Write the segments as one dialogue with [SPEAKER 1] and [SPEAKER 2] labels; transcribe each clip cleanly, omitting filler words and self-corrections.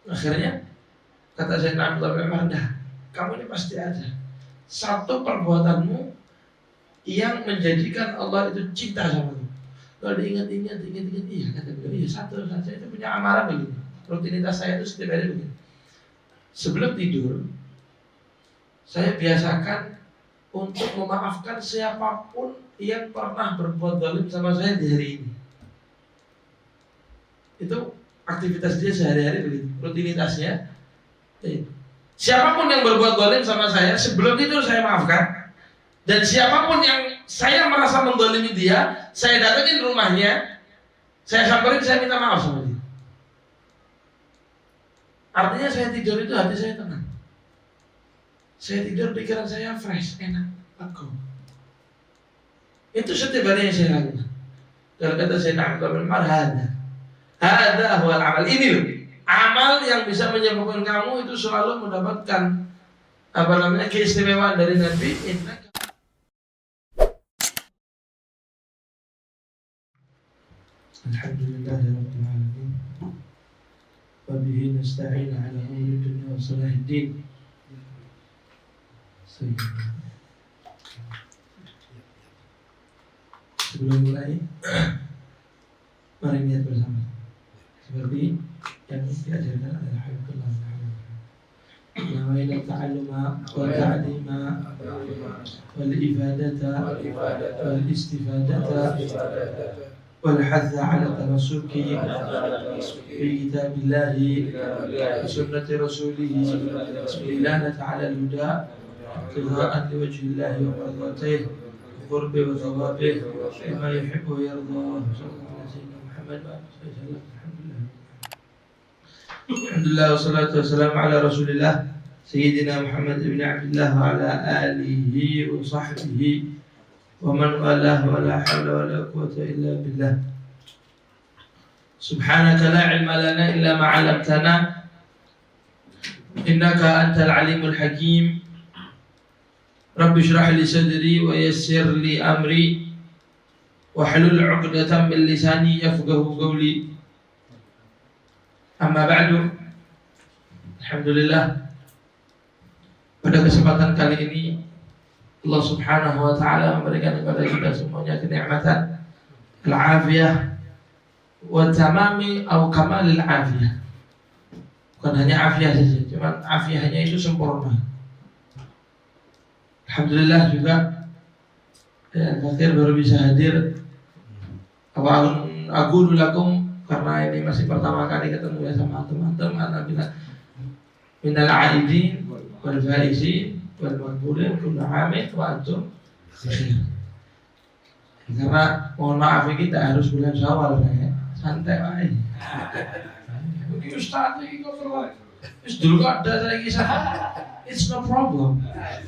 [SPEAKER 1] Akhirnya kata Sayyidina Abdullah bin Umar, dah, kamu ini pasti ada satu perbuatanmu yang menjadikan Allah itu cinta sama kamu. Kalau diingat-ingat, iya kata beliau, iya satu saja itu punya amalan begini. Rutinitas saya itu setiap hari begini. Sebelum tidur, saya biasakan untuk memaafkan siapapun yang pernah berbuat zalim sama saya di hari ini. Itu aktivitas dia sehari-hari begitu, rutinitasnya. Siapapun yang berbuat zalim sama saya, sebelum tidur saya maafkan. Dan siapapun yang saya merasa mendolimi dia, saya datangin rumahnya, saya samperin, saya minta maaf sama dia. Artinya saya tidur itu hati saya tenang. Saya tidur pikiran saya fresh, enak, lega. Itu setiap hari yang saya lakukan. Kalau kata saya Abdullah bin Umar, hada huwal amal. Ini loh, amal yang bisa menyebabkan kamu itu selalu mendapatkan keistimewaan dari Nabi. Alhamdulillahirabbil alamin. Wa bihi nasta'in 'ala umuri dunya wa salahid din. Sebelum mulai, mari niat bersama seperti yang diajarkan oleh Habibullah Nawaina ta'alluma wa ta'lima wal ifadata wal istifadata wal hadza 'ala tamassuki bi kitabillahi wa sunnati rasulih ilanata 'ala al-huda ibtighaa'an li wajhillahi wa mardatihi qurbi wa thawabihi bima yuhibbu wa yarda. Sallallahu alaihi Muhammad wa sallam. Alhamdulillah wassalatu wassalamu ala Rasulillah Sayyidina Muhammad ibn Abdullah wa ala alihi wa sahbihi wa man walah wa la hawla wa la quwwata illa billah. Subhanaka la ilma lana illa ma 'allamtana innaka antal alimul hakim. Rabbi shrah li sadri wa yassir li amri wahlul 'uqdatam min lisani yafqahu qawli. Amma ba'du. Alhamdulillah, pada kesempatan kali ini Allah Subhanahu wa taala memberikan kepada kita semuanya kenikmatan al-afiyah wa tamami atau kamalil afiyah. Bukan hanya afiyah saja, cuma afiyahnya itu sempurna. Alhamdulillah juga Fakir baru bisa hadir. Aku lakum, karena ini masih pertama kali ketemu ya sama teman-teman. Alhamdulillah minal aidin wal faizin wal maqbulin kullu amin wa antum bikhair. Karena mohon maaf ini tidak harus bulan Syawal ya. Santai wae. Begitu Ustaz iki kok perlu. Wis dulu kok ada saya kisah. It's no problem.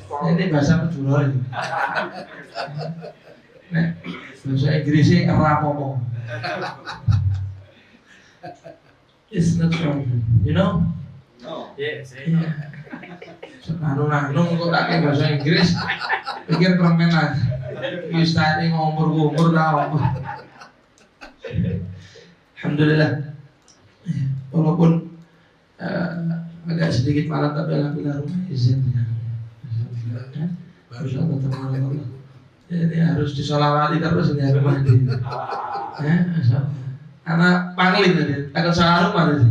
[SPEAKER 1] Ini bahasa Madura ini. Nah, bahasa Inggrisnya rapopo. It's not problem. You know?
[SPEAKER 2] No. Yes.
[SPEAKER 1] Nanu kok tak bahasa Inggris. Pikir permen aja. Wis tadi ngomor dah. Alhamdulillah. Walaupun agak sedikit malam tapi alhamdulillah rumah izin ya. Masya Allah, Allah. Jadi harus disolawati terus ini rumah ini. Masya Allah. Karena pangling tadi, takut salah rumah tadi.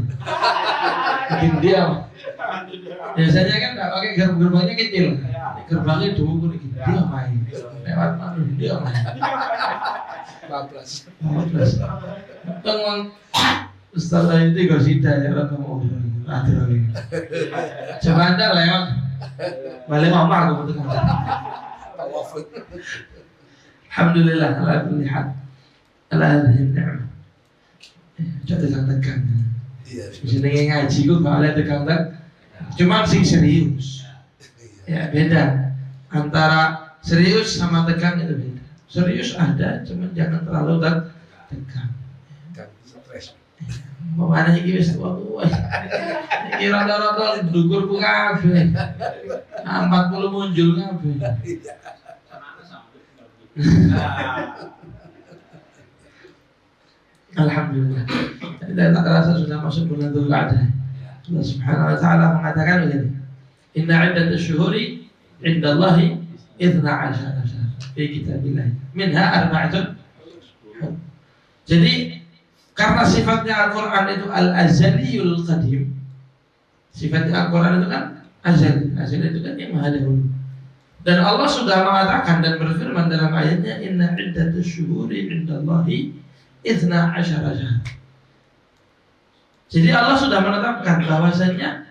[SPEAKER 1] Bikin diam. Biasanya kan nggak pakai gerbangnya kecil. Gerbangnya dulu gitu, dia main. Lewat mana dia main. 14. Tengok Ustaz itu gak sida ya kalau kamu ada lagi. Coba anda lewat, balik apa aku betul kan? Alhamdulillah, alhamdulillah, alhamdulillah. Coba tekan. Di sini ngaji gue kalau ada tekan. Cuma sing serius. Ya beda antara serius sama tekan itu beda. Serius ada, cuma jangan terlalu tekan. Mana iki wis tuwa. Iki rada-rada ndukur ku kabeh. 40 muncul kabeh. Alhamdulillah. Dan tak terasa sudah masuk bulan Dzulqa'dah. Allah Subhanahu wa taala mengatakan begini. Inna 'iddatash syuhuri 'indallahi 12 syahran fi kitabillah. Minha arba'atun. Jadi karena sifatnya Al-Quran itu al-azaliyul qadim. Sifatnya Al-Quran itu kan azali. Azali itu kan yang maha dahulu. Dan Allah sudah mengatakan dan berfirman dalam ayatnya, Inna 'iddatash syuhuri 'indallahi 12 syahran. Jadi Allah sudah menetapkan bahwasanya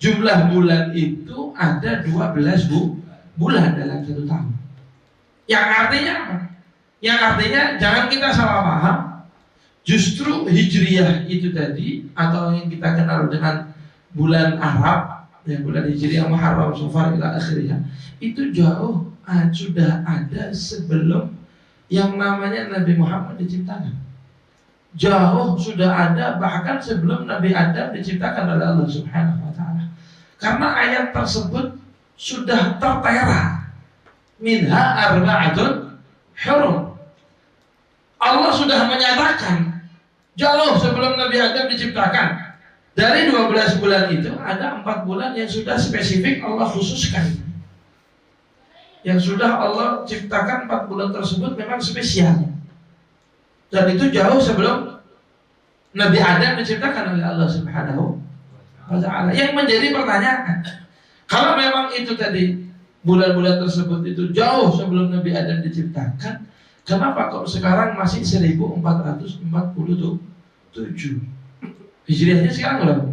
[SPEAKER 1] jumlah bulan itu ada 12 bulan dalam satu tahun. Yang artinya apa? Yang artinya jangan kita salah paham. Justru Hijriyah itu tadi atau yang kita kenal dengan bulan Arab, ya bulan Hijriyah Muharram, Safar ila akhirnya, itu jauh sudah ada sebelum yang namanya Nabi Muhammad diciptakan. Jauh sudah ada bahkan sebelum Nabi Adam diciptakan oleh Allah Subhanahu wa taala. Karena ayat tersebut sudah tertera. Minha arba'atun hurum. Allah sudah menyatakan jauh sebelum Nabi Adam diciptakan. Dari 12 bulan itu ada 4 bulan yang sudah spesifik Allah khususkan. Yang sudah Allah ciptakan 4 bulan tersebut memang spesial. Dan itu jauh sebelum Nabi Adam diciptakan oleh Allah Subhanahu wa ta'ala. Yang menjadi pertanyaan, kalau memang itu tadi bulan-bulan tersebut itu jauh sebelum Nabi Adam diciptakan, kenapa kok sekarang masih 1447? Hijriahnya sekarang berapa?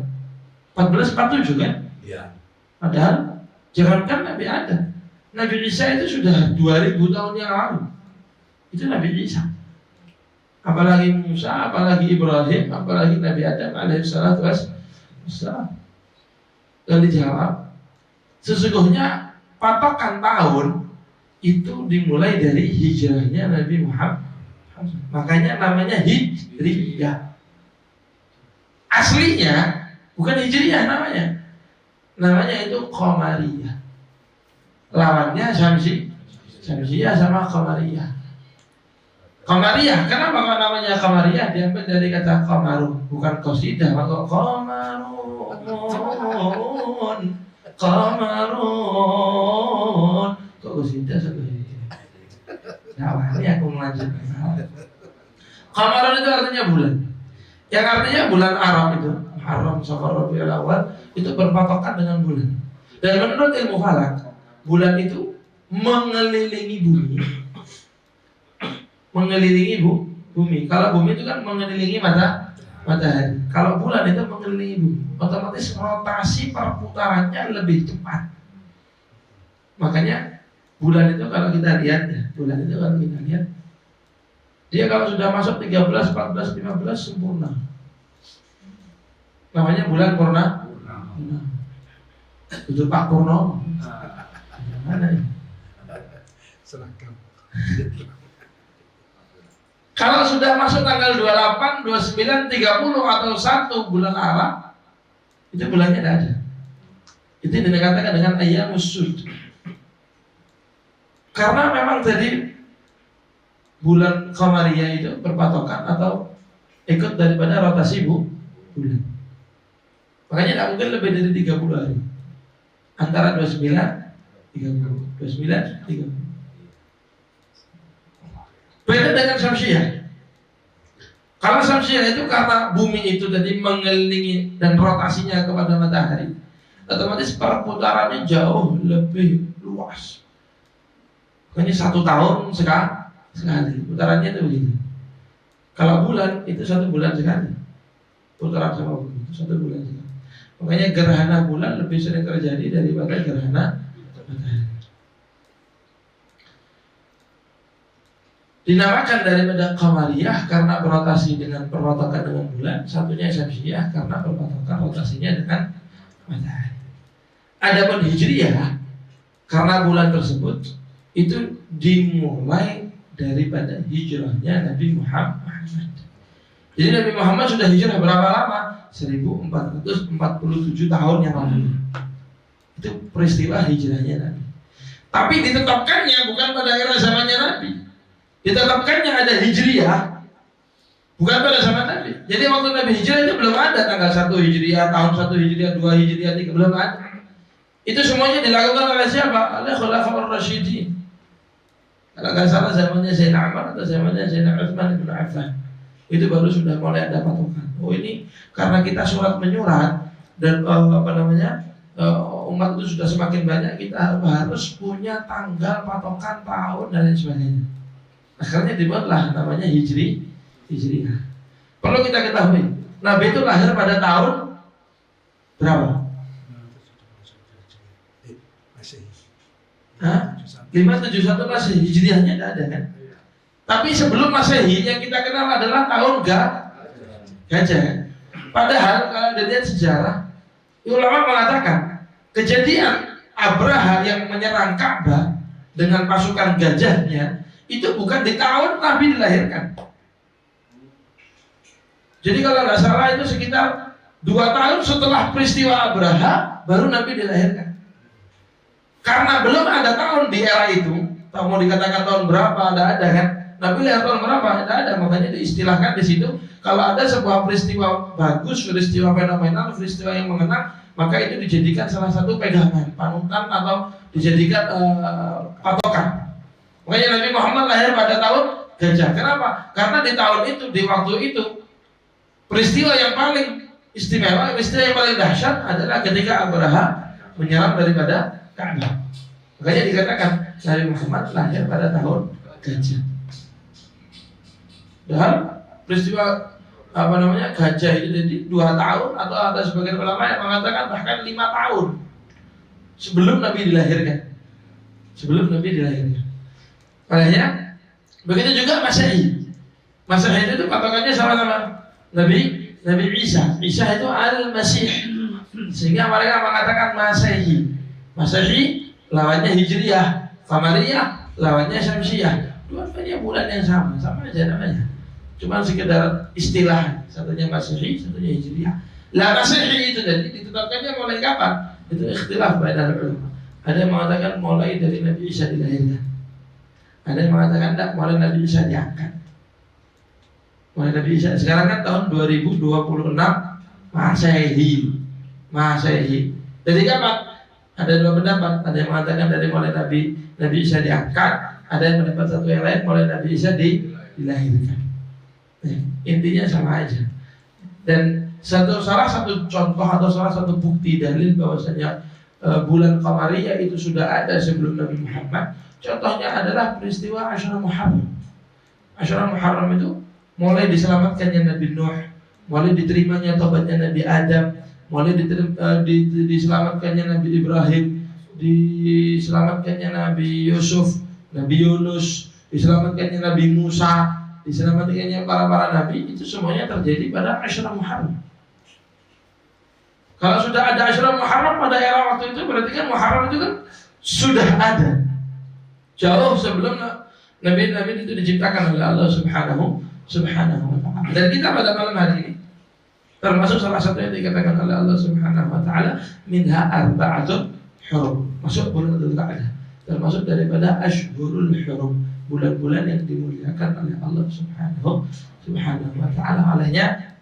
[SPEAKER 1] 1447 kan? Iya. Padahal jangankan Nabi Adam, Nabi Isa itu sudah 2000 tahun yang lalu. Itu Nabi Isa. Apalagi Musa, apalagi Ibrahim, apalagi Nabi Adam alaihissalatu wassalam. Dan dijawab, sesungguhnya patokan tahun itu dimulai dari hijrahnya Nabi Muhammad. Makanya namanya Hijriyah. Aslinya bukan Hijriyah namanya. Namanya itu Qamariyah. Lawannya Syamsiyah sama Qamariyah. Qamariyah, kenapa kok namanya Qamariyah? Diambil dari kata qamarun, bukan qasidah, maka qamarun. Kok qasidah sekali? Nah, ini aku melanjutkan. Qamarun itu artinya bulan. Yang artinya bulan Arab itu, Muharram, Safar, Rabiul Awal, itu berpatokan dengan bulan. Dan menurut ilmu falak, bulan itu mengelilingi bumi. Mengelilingi bumi. Kalau bumi itu kan mengelilingi matahari. Kalau bulan itu mengelilingi bumi, otomatis rotasi perputarannya lebih cepat. Makanya bulan itu kalau kita lihat ya, dia kalau sudah masuk 13, 14, 15 sempurna. Namanya bulan purna. Itu Pak Purnomo. Mana ya? Seragam. Kalau sudah masuk tanggal 28, 29, 30 atau 1 bulan Arab, itu bulannya tidak ada. Itu dikatakan dengan ayyamus sud. Karena memang tadi bulan Qamariyah itu berpatokan atau ikut daripada rotasi bulan. Makanya tidak mungkin lebih dari 30 hari. Antara 29, 30, 29, 30. Beda dengan Syamsiyah. Kalau Syamsiyah itu karena bumi itu tadi mengelilingi dan rotasinya kepada matahari, otomatis perputarannya jauh lebih luas. Ini 1 tahun sekali. Putarannya itu begitu. Kalau bulan itu 1 bulan sekali. Putaran sama bumi itu 1 bulan sekali. Makanya gerhana bulan lebih sering terjadi daripada gerhana matahari. Dinamakan daripada Qamariyah karena berotasi dengan perpatokan dengan bulan. Satunya Syamsiyah karena perpatokan rotasinya dengan matahari. Adapun Hijriyah karena bulan tersebut itu dimulai daripada hijrahnya Nabi Muhammad. Jadi Nabi Muhammad sudah hijrah berapa lama? 1447 tahun yang lalu. Itu peristiwa hijrahnya Nabi. Tapi ditetapkannya bukan pada era zamannya Nabi. Ditetapkannya ada Hijriyah Bukan pada zaman Nabi. Jadi waktu Nabi hijrah itu belum ada tanggal 1 Hijriah, tahun 1 Hijriah, 2 Hijriah, 3, belum ada. Itu semuanya dilakukan oleh siapa? Oleh Khulafaur Rasyidin. Kalau nggak salah zamannya Sayyidina Umar atau zamannya Sayyidina Utsman bin Affan. Itu baru sudah mulai ada patokan. Oh ini karena kita surat menyurat dan umat itu sudah semakin banyak, kita harus punya tanggal patokan tahun dan lain sebagainya. Akhirnya dibuatlah namanya Hijriah. Perlu kita ketahui, Nabi itu lahir pada tahun berapa? 571 Masehi. Hijriahnya tidak ada kan? Tapi sebelum Masehi yang kita kenal adalah tahun Gajah. Padahal kalau dilihat sejarah, ulama mengatakan kejadian Abraha yang menyerang Ka'bah dengan pasukan gajahnya itu bukan di tahun Nabi dilahirkan. Jadi kalau nggak salah itu sekitar 2 tahun setelah peristiwa Abraha baru Nabi dilahirkan. Karena belum ada tahun di era itu, mau dikatakan tahun berapa, ada kan? Nabi lahir tahun berapa? Ada, makanya diistilahkan di situ. Kalau ada sebuah peristiwa bagus, peristiwa fenomenal, peristiwa yang mengenang, maka itu dijadikan salah satu pegangan, panutan atau dijadikan patokan. Makanya Nabi Muhammad lahir pada tahun Gajah. Kenapa? Karena di tahun itu, di waktu itu, peristiwa yang paling istimewa, peristiwa yang paling dahsyat adalah ketika Abraha menyerang daripada Ka'bah. Makanya dikatakan Nabi Muhammad lahir pada tahun Gajah. Dan peristiwa Gajah itu jadi 2 tahun atau ada sebagian ulama yang mengatakan bahkan 5 tahun sebelum Nabi dilahirkan. Makanya begitu juga Masehi. Masehi itu patokannya sama-sama Nabi Isa. Isa itu Al-Masih. Sehingga mereka mengatakan Masehi. Masehi lawannya Hijriah, Qamariyah lawannya Syamsiyah. Dua-duanya bulan yang sama aja namanya. Cuma sekedar istilah, satunya Masehi, satunya Hijriah. Lah Masehi itu jadi ditetapkannya mulai kapan? Itu ikhtilaf bainal ulama. Ada yang mengatakan mulai dari Nabi Isa dilahirkan. Ada yang mengatakan tidak, mulai Nabi Isa diangkat. Mulai Nabi Isa. Sekarang kan tahun 2026 Masehi. Jadi kapan? Ada 2 pendapat. Ada yang mengatakan dari mulai Nabi Isa diangkat. Ada yang mendapat satu yang lain mulai Nabi Isa dilahirkan. Intinya sama aja. Dan salah satu contoh atau salah satu bukti dalil bahwasanya bulan Qamariyah itu sudah ada sebelum Nabi Muhammad. Contohnya adalah peristiwa Asyura Muharram. Asyura Muharram itu mulai diselamatkannya Nabi Nuh, mulai diterimanya taubatnya Nabi Adam, mulai diselamatkannya Nabi Ibrahim, diselamatkannya Nabi Yusuf, Nabi Yunus, diselamatkannya Nabi Musa, diselamatkannya para nabi. Itu semuanya terjadi pada Asyura Muharram. Kalau sudah ada Asyura Muharram pada era waktu itu, berarti kan Muharram itu kan sudah ada jauh sebelum Nabi itu diciptakan oleh Allah Subhanahu wa ta'ala. Dan kita pada malam hari ini termasuk salah satu yang dikatakan oleh Allah Subhanahu wa ta'ala, minha arba'atun hurum, masuk bulan Dzulqa'dah, termasuk daripada Ashhurul Hurum, bulan-bulan yang dimuliakan oleh Allah Subhanahu wa ta'ala. Olehnya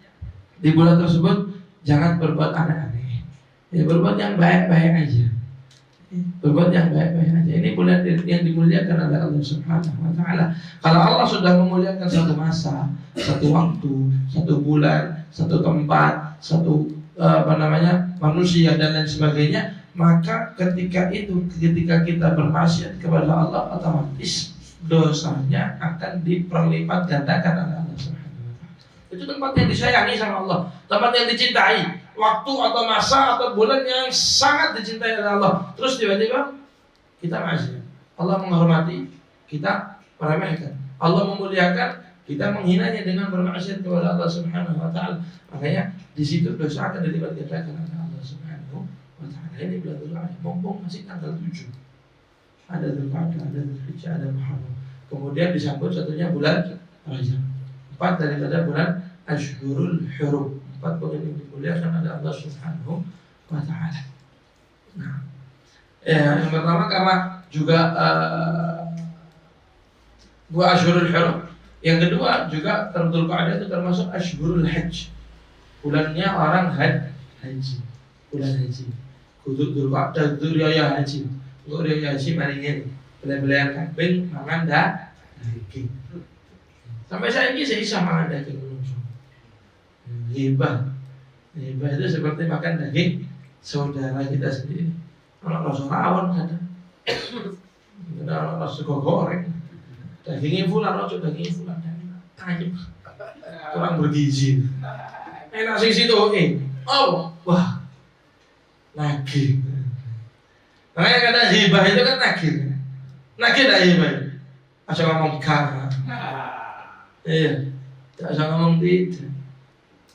[SPEAKER 1] di bulan tersebut jangan berbuat aneh-aneh, ya, berbuat yang baik-baik aja. Ini bulan yang dimuliakan oleh Allah Subhanahu wa ta'ala. Kalau Allah sudah memuliakan satu masa, satu waktu, satu bulan, satu tempat, satu manusia dan lain sebagainya, maka ketika kita bermaksiat kepada Allah, otomatis dosanya akan diperlipat gandakan oleh Allah Subhanahu wa ta'ala. Itu tempat yang disayangi sama Allah, tempat yang dicintai, waktu atau masa atau bulan yang sangat dicintai oleh Allah. Terus tiba-tiba kita maksiat. Allah menghormati, kita meremehkan. Allah memuliakan, kita menghinanya dengan bermaksiat kepada Allah Subhanahu wa ta'ala. Makanya di situ dosa akan dilipat gandakan oleh Allah Subhanahu wa ta'ala. Ini bulan Dzulqa'dah, mumpung masih tanggal 7. Ada Dzulqa'dah, ada Dzulhijjah, ada Muharram. Kemudian disambut satunya bulan Rajab. 4 daripada bulan Ashhurul Hurum. 4 bulan yang dimuliakan oleh Allah Subhanahu wa ta'ala. Nah, yang pertama karena juga buah Ashhurul Hurum Yang kedua juga Dzulqa'dah itu termasuk Ashhurul Hajj. Bulannya orang haji. Bulan haji. Kudu Dzulqa'dah itu riya haji. Kok riya haji maringin beli-belian kambing mangan daging. Sampai saya ini saya bisa makan daging menungso. Hibah itu seperti makan daging saudara kita sendiri. Kalau rasa rawon ada, rasa goreng, dagingnya fulan, rasa dagingnya fulan, tajam, kurang bergizi. Enak sih situ, oh, wah, nagih. Makanya kata hibah itu kan nagih dah hibah. Asal ngomong kah? Iya, tak usah ngomong tidak.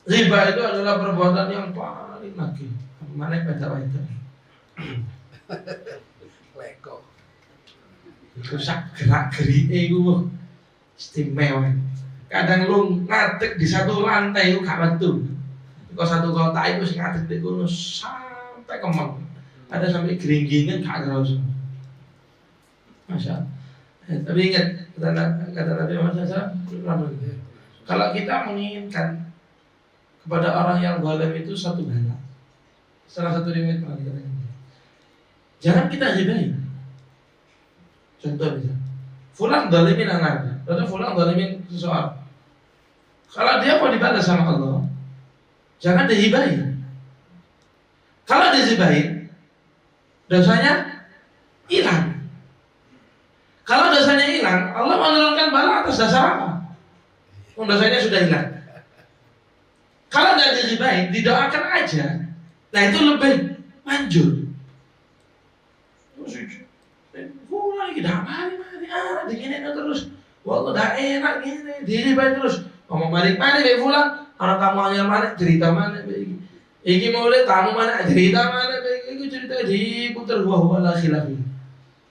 [SPEAKER 1] Riba itu adalah perbuatan yang paling nagih. Mana pada itu? Leko. Itu sak gerak-gerik itu istimewa. Kadang lu ngadeg di satu lantai itu gak metu. Kok satu kota itu sing ngadeg di kono sampai Kemang. Ada sampai geringgingan gak kerasa. Masya Allah. Tapi ingat kata Nabi Muhammad SAW, kalau kita menginginkan kepada orang yang zalim itu satu bala. Salah satu riwayat pernah dikatakan, jangan kita hibahi. Contoh misalnya, fulan zalimin anaknya, atau fulan zalimin seseorang. Kalau dia mau dibalas sama Allah, jangan dihibahi. Kalau dihibahi, dosanya hilang. Kalau dosanya hilang, Allah menurunkan bala atas dasar apa? Dosanya sudah hilang. Kalau nggak dihibahi, didoakan aja. Nah itu lebih manjur. Fulan lagi dah mari diginin terus. Wallah dah enak gini, dihibahi terus. Ngomong mari fulan, anak kamu hanya mana cerita mana begini. Iki mau lihat tamu mana cerita mana begini, cerita diputar wala khilafi.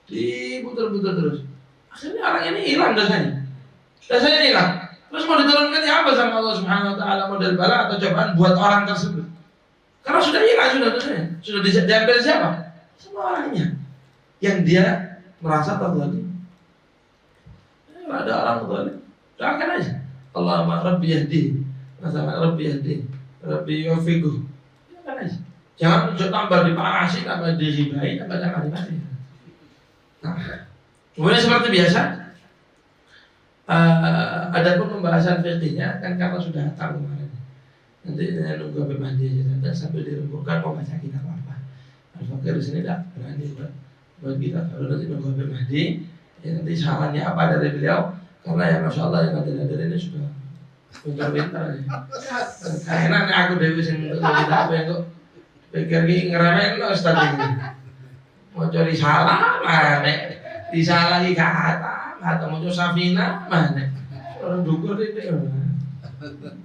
[SPEAKER 1] Diputar-putar terus. Akhirnya orang ini hilang dosanya. Dosanya hilang. Terus mau diturunkan ya apa sama Allah Subhanahu wa taala, model bala atau cobaan buat orang tersebut? Karena sudah hilang sudah dosanya. Sudah diambil siapa? Semua orangnya. Yang dia merasa terzalim. Ada orang zalim, doakan aja. Allahumma rabbi yahdi. Masalah rabbi yahdi. Rabbi yuwaffiqhu. Doakan aja. Jangan tambah diparasi, tambah dihibahi, tambah mati. Nah, kemudian seperti biasa, ada pun pembahasan fikihnya kan karena sudah tahu kemarin. Nanti nunggu Habib Mahdi aja datang sambil dirembukan mau baca kitab apa. Al-Fakir di sini tak berani buat kita. Kalau nanti nunggu Habib Mahdi, ya nanti sarannya apa dari beliau? Karena ya masya Allah yang hadir ini sudah pintar-pintar. Karena aku dewi sing kita apa yang kok pikir ngeremen lo Ustaz ini. Mau cari salah mana? Disalahi kata mau cari safina mana? Orang dukur itu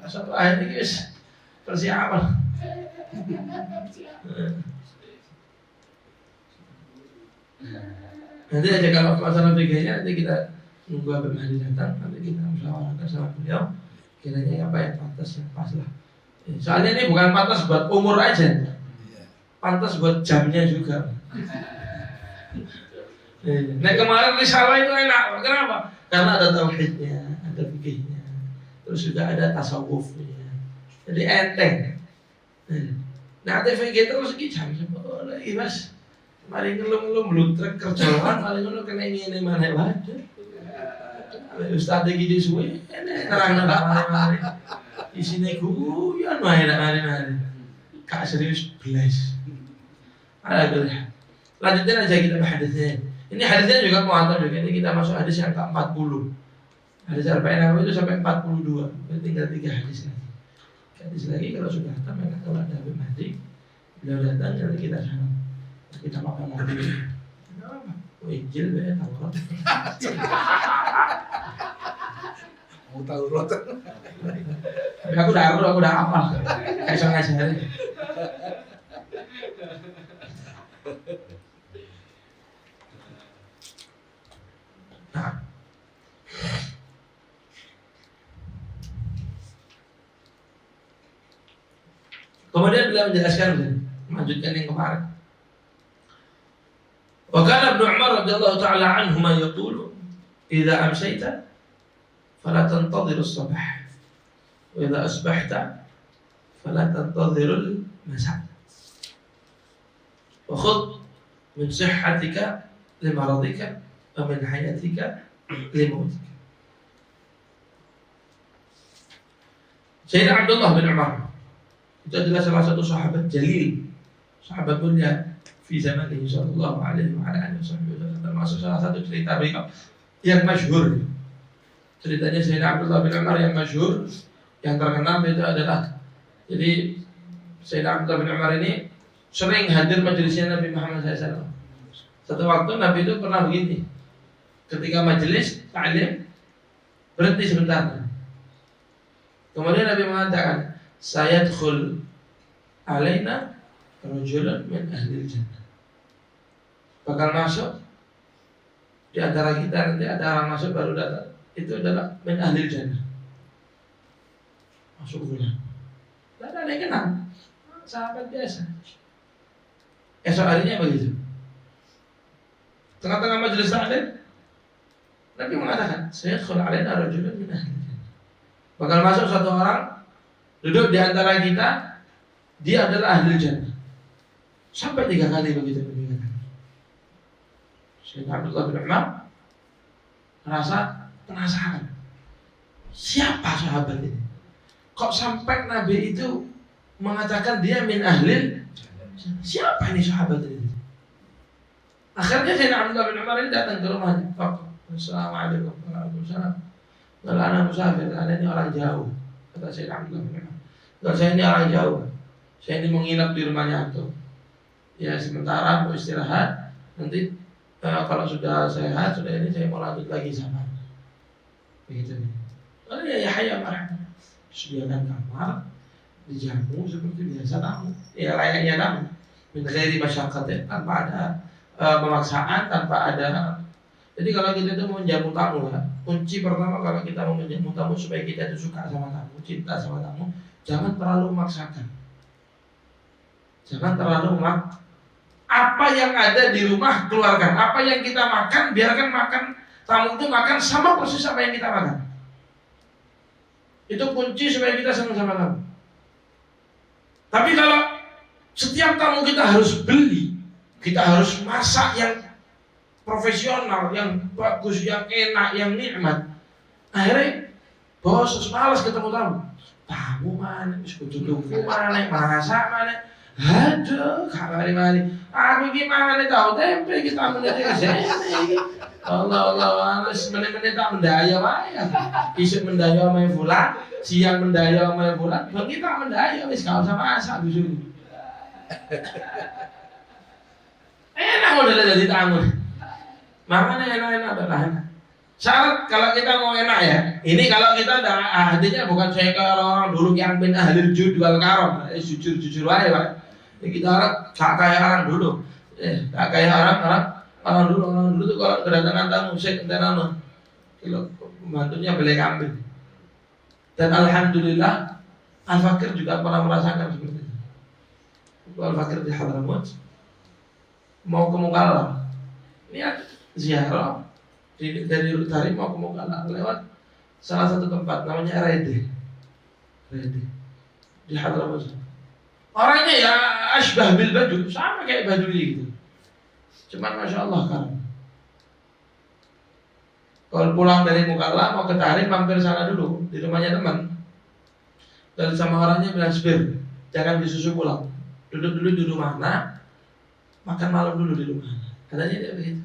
[SPEAKER 1] satu ayat ini guys persiapan. Nanti aja kalau masalah fikihnya nanti kita nunggu Habib Mahdi datang, nanti kita musyawarahkan sama beliau kiranya apa yang pantas yang pas lah. Soalnya ini bukan pantas buat umur aja, pantas buat jamnya juga. Nah kemarin risalah itu enak, kenapa? Karena ada tauhidnya, ada fikihnya, terus juga ada tasawufnya, jadi enteng. Nah fikih terus jam sepuluh lagi mas, mari ngelum belum kerjaan, mari ngelum kena ini mana wadah. Ustaz gini suwe, terang mari di sini guyon mari. Kak serius belas. Alhamdulillah. Lanjutin aja kita hadisnya. Ini hadisnya juga muatar juga. Ini kita masuk hadis yang ke-40. Hadis Arba'in Nawawi itu sampai 42. Tinggal 3 hadis lagi. Hadis lagi kalau sudah datang, kalau ada Habib Mahdi, beliau datang nanti kita sana. Kita makan lagi. Injil be Taurat.
[SPEAKER 2] Mau Taurat.
[SPEAKER 1] Tapi aku udah hafal. Kayak iso ngajari. Nah. Kemudian beliau menjelaskan, melanjutkan yang kemarin. Wa kana Ibnu Umar radhiyallahu ta'ala anhuma yaqulu, "Idza amsayta fala tantadhirus sabah. Wa idza asbahta fala tantadhirul masa. Wa khudh min sihhatika li maradika wa min hayatika li mautika. Sayyidina Abdullah bin Umar itu adalah salah satu sahabat jalil, sahabat mulia fi zamanihi sallallahu alaihi wa alihi wasallam, termasuk salah satu cerita beliau yang masyhur. Ceritanya Sayyidina Abdullah bin Umar yang masyhur, yang terkenal itu adalah, jadi Sayyidina Abdullah bin Umar ini sering hadir majelisnya Nabi Muhammad SAW. Satu waktu Nabi itu pernah begini, ketika majelis ta'lim berhenti sebentar. Kemudian Nabi mengatakan, sayadkhul alaina rajulun min ahli jannah. Bakal masuk di antara kita, nanti ada orang masuk baru datang, itu adalah min ahli jannah. Masuk bulan. Tidak ada yang kenal, sahabat biasa. Esok harinya begitu. Tengah-tengah majelis ta'lim, Nabi mengatakan, sayadkhul alaina rajulun min ahli jannah. Bakal masuk satu orang duduk di antara kita, dia adalah ahli jannah. Sampai 3 kali begitu Nabi katakan. Sayyidina Abdullah bin Umar merasa penasaran, siapa sahabat ini? Kok sampai Nabi itu mengatakan dia min ahli? Siapa ini sahabat ini? Akhirnya Sayyidina Abdullah bin Umar ini datang ke rumahnya. Assalamualaikum warahmatullahi wabarakatuh. Kalau anak musafir, anak ini orang jauh, kata Sayyidina Abdullah bin Umar. Kalau saya ini orang jauh, saya ini mau nginap di rumahnya antum. Ya sementara mau istirahat, nanti kalau sudah sehat, sudah ini saya mau lanjut lagi sama. Begitu nih. Oh ya hayya marhaban. Sediakan kamar, dijamu seperti biasa tamu. Ya layaknya tamu. Min ghairi masyaqqatin, tanpa ada pemaksaan, tanpa ada. Jadi kalau kita itu mau menjamu tamu, kunci pertama kalau kita mau menjamu tamu supaya kita itu suka sama tamu, cinta sama tamu, jangan terlalu memaksakan. Jangan terlalu apa yang ada di rumah keluarkan, apa yang kita makan biarkan makan tamu itu makan sama persis apa yang kita makan. Itu kunci supaya kita sama-sama tamu. Tapi kalau setiap tamu kita harus beli, kita harus masak yang profesional, yang bagus, yang enak, yang nikmat, akhirnya bos malas ketemu tamu. Tamu mana, kudu mana, masak mana, aduh, kamari-mari. Aku gimana tahu tempe kita menjadi kesini. Allah, harus menit-menit tak mendaya wae. Isuk mendaya sama fulan, siang mendaya sama fulan, bengi tak mendaya wis gak usah masak busuk. Enak model jadi tamu. Makanya enak-enak adalah enak. Syarat kalau kita mau enak ya, ini kalau kita ada ahlinya, bukan saya kalau orang dulu yang bin ahli jud wal karam, jujur aja Pak. Ya kita harap gak kayak orang dulu. Gak kayak orang dulu tuh kalau kedatangan tamu saya kendaraan kilo pembantunya beli kambing. Dan alhamdulillah Al-Fakir juga pernah merasakan seperti itu. Al-Fakir di Hadramaut mau ke Mukalla, niat ziarah dari Utari mau ke Mukalla, lewat salah satu tempat namanya Rede di Hadramaut. Orangnya ya asbah bil badu, sama kayak badui gitu. Cuman masya Allah kan. Kalau pulang dari Mukalla mau ke Tarim mampir sana dulu di rumahnya teman. Dan sama orangnya bilang Sbir, jangan disusu pulang. Duduk dulu di rumah nak, makan malam dulu di rumah. Katanya dia begitu.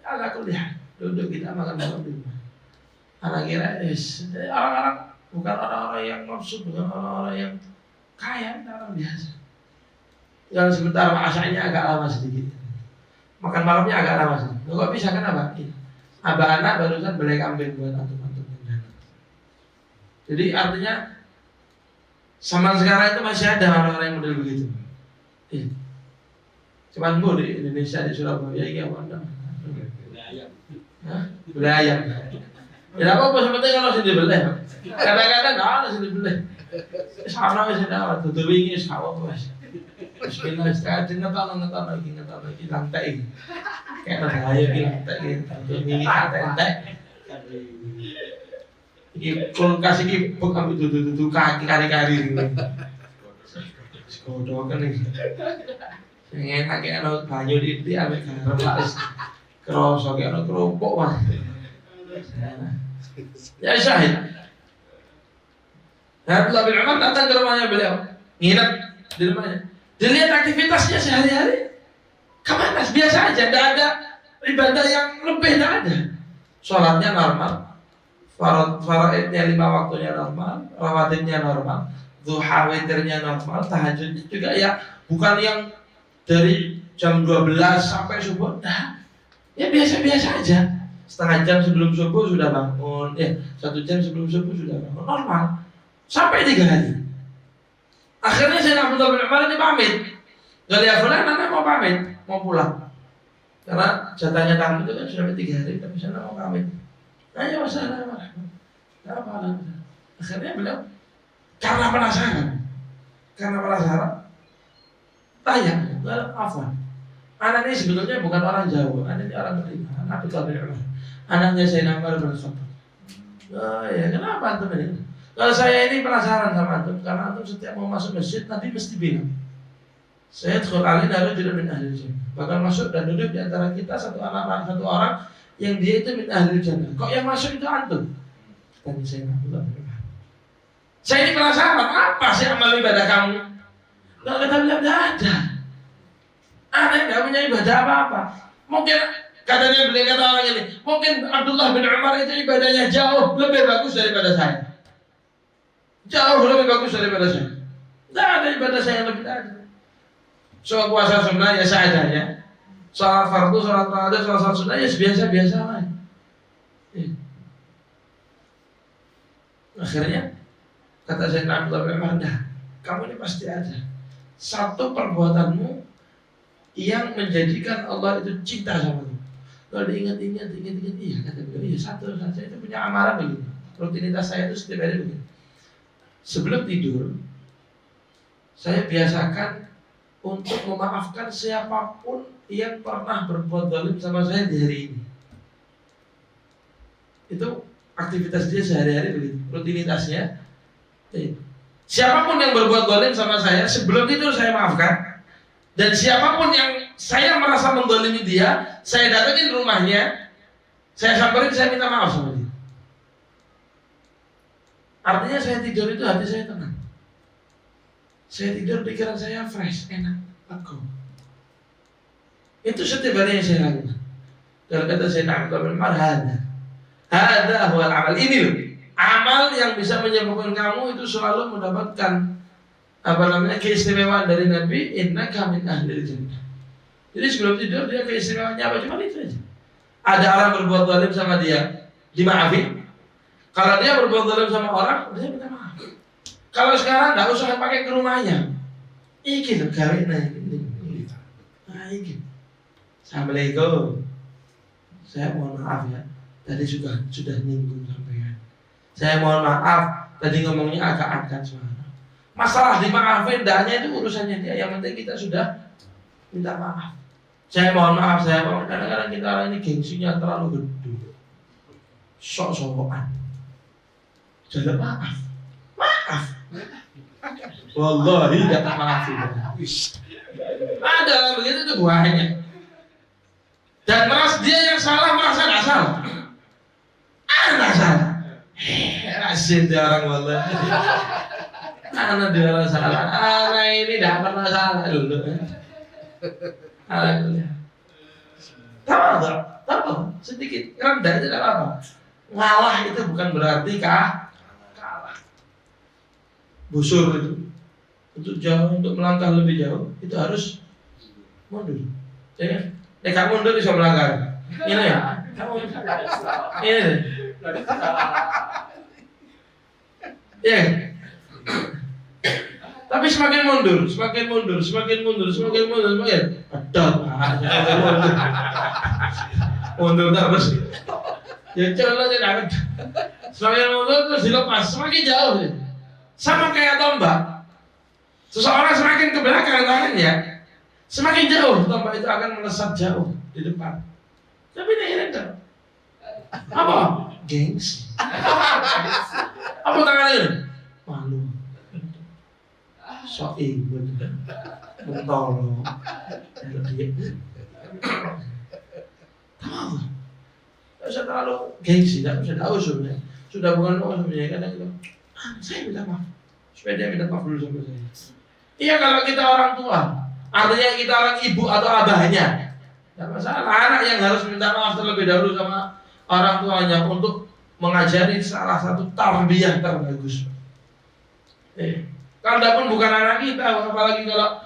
[SPEAKER 1] Ya aku lihat, duduk kita makan malam di rumah. Anak kira orang-orang bukan orang-orang yang maksud, bukan orang-orang yang kaya, orang biasa. Yang sebentar masaknya agak lama sedikit. Makan malamnya agak lama sih. Kok bisa kenapa? Abah anak barusan beli kambing buat antum-antum yang dalam. Jadi artinya zaman sekarang itu masih ada orang-orang yang model begitu. Cuman bu di Indonesia di Surabaya ya mana? Beli ayam. Ya apa sebenarnya kalau sini beli. Kadang-kadang ada sini beli. Sana sini ada. Tutup ini sawah mas. Bismillah, ngetan lagi lantai. Kayak ada air di lantai gitu. Ini lantai. Iki kulkas iki bekam dudu kaki kari-kari. Sekodokan iki. Sing enak ki ana banyu titik ambek garam wis krasa ki ana kerupuk Mas. Ya syahid. Abdullah bin Umar datang ke rumahnya beliau, nginep di rumahnya. Dilihat aktivitasnya sehari-hari, kemana? Biasa aja, tidak ada ibadah yang lebih, tidak ada. Sholatnya normal, faraidnya 5 waktunya normal, rawatibnya normal, duha witirnya normal, tahajudnya juga ya bukan yang dari jam 12 sampai subuh, nah, ya biasa-biasa aja. Setengah jam sebelum subuh sudah bangun, 1 jam sebelum subuh sudah bangun, normal. Sampai 3 hari. Akhirnya saya Abdullah bin Umar ini pamit. Gak lihat fulan, anak mau pamit, mau pulang. Karena jatahnya kamu itu kan sudah 3 hari, tapi saya mau pamit. Ayo wassalamu alaikum. Akhirnya beliau karena penasaran, tanya, apa? Anak ini sebetulnya bukan orang Jawa, anak ini orang Madinah, anak Abdullah bin Umar. Anaknya saya Umar bin Khattab. Oh ya, kenapa antum ini? Kalau saya ini penasaran sama antum, karena antum setiap mau masuk masjid nanti mesti bilang, saya tukul alin harus tidak min ahli jannah. Bahkan masuk dan duduk di antara kita satu orang yang dia itu min ahli jannah. Kok yang masuk itu antum? Tanya saya Abdullah bin Umar. Saya ini penasaran, apa sih amal ibadah kamu? Kalau kita bilang tidak ada. Aneh nggak punya ibadah apa-apa. Mungkin katanya beliau kata orang ini, mungkin Abdullah bin Umar itu ibadahnya jauh lebih bagus daripada saya. Jauh lebih bagus daripada saya. Tidak ada ibadah saya yang lebih ada. Soal puasa sunnah ya seadanya. Soal fardu, soal tawadhu, soal sunnah ya biasa-biasa aja. Akhirnya kata saya Abdullah bin Umar, kamu ini pasti ada satu perbuatanmu yang menjadikan Allah itu cinta sama kamu. Kalau diingat-ingat, iya kata beliau, iya satu saya itu punya amalan begini. Rutinitas saya itu setiap hari begini. Sebelum tidur, saya biasakan untuk memaafkan siapapun yang pernah berbuat zalim sama saya di hari ini. Itu aktivitas dia sehari-hari begitu, rutinitasnya. Siapapun yang berbuat zalim sama saya, sebelum tidur saya maafkan. Dan siapapun yang saya merasa menzalimi dia, saya datangin rumahnya, saya samperin, saya minta maaf sama dia. Artinya saya tidur itu hati saya tenang. Saya tidur pikiran saya fresh, enak, lega. Itu setiap hari yang saya lakukan. Kalau kata saya Abdullah bin Umar, hada huwal amal. Ini loh, amal yang bisa menyebabkan kamu itu selalu mendapatkan keistimewaan dari Nabi, innaka min ahlil jannah. Jadi sebelum tidur dia keistimewaannya apa? Cuma itu aja. Ada orang berbuat zalim sama dia, dimaafin. Kalau dia berbuat zalim sama orang, dia minta maaf. Kalau sekarang nggak usah pakai ke rumahnya. Iki loh gawe ini. Nah iki. Assalamualaikum. Saya mohon maaf ya. Tadi sudah nyinggung sampean. Saya mohon maaf. Tadi ngomongnya agak angkat suara. Masalah dimaafin, hanya itu urusannya dia. Yang penting kita sudah minta maaf. Saya mohon maaf, kadang-kadang kita orang ini gengsinya terlalu gede. Sok-sokan. Jangan maaf. Wallahi tidak maafin. Ada begitu tuh buahnya. Dan dia yang salah merasa nggak salah. Nggak salah. Asyik dia orang wallahi. Anak dia orang salah. Anak ini tidak pernah salah dulu. Alhamdulillah. Tahu sedikit rendah itu tidak apa. Ngalah itu bukan berarti kalah. Busur itu untuk jauh, untuk melangkah lebih jauh itu harus mundur. Ya, kamu mundur bisa melangkah. Ini ya. Ini. Ya. Tapi semakin mundur. Mundur terus. Ya coba aja semakin mundur terus dilepas, semakin jauh. Sama kayak tombak. Seseorang semakin ke belakang tangannya, semakin jauh tombak itu akan melesat jauh di depan. Tapi ini apa? Gengsi. Apa tangannya ini? Malu. Sok ibu. Mentolo. Tahu. Tidak usah terlalu gengsi, tidak usah tahu sebenarnya. Sudah bukan mau sebenarnya kadang kita, saya minta maaf. Supaya dia minta maaf dulu sama saya. Iya kalau kita orang tua, artinya kita orang ibu atau abahnya, tidak masalah. Anak yang harus minta maaf terlebih dahulu sama orang tuanya untuk mengajari salah satu tarbiyah terbagus. Kalau pun bukan anak kita, apalagi kalau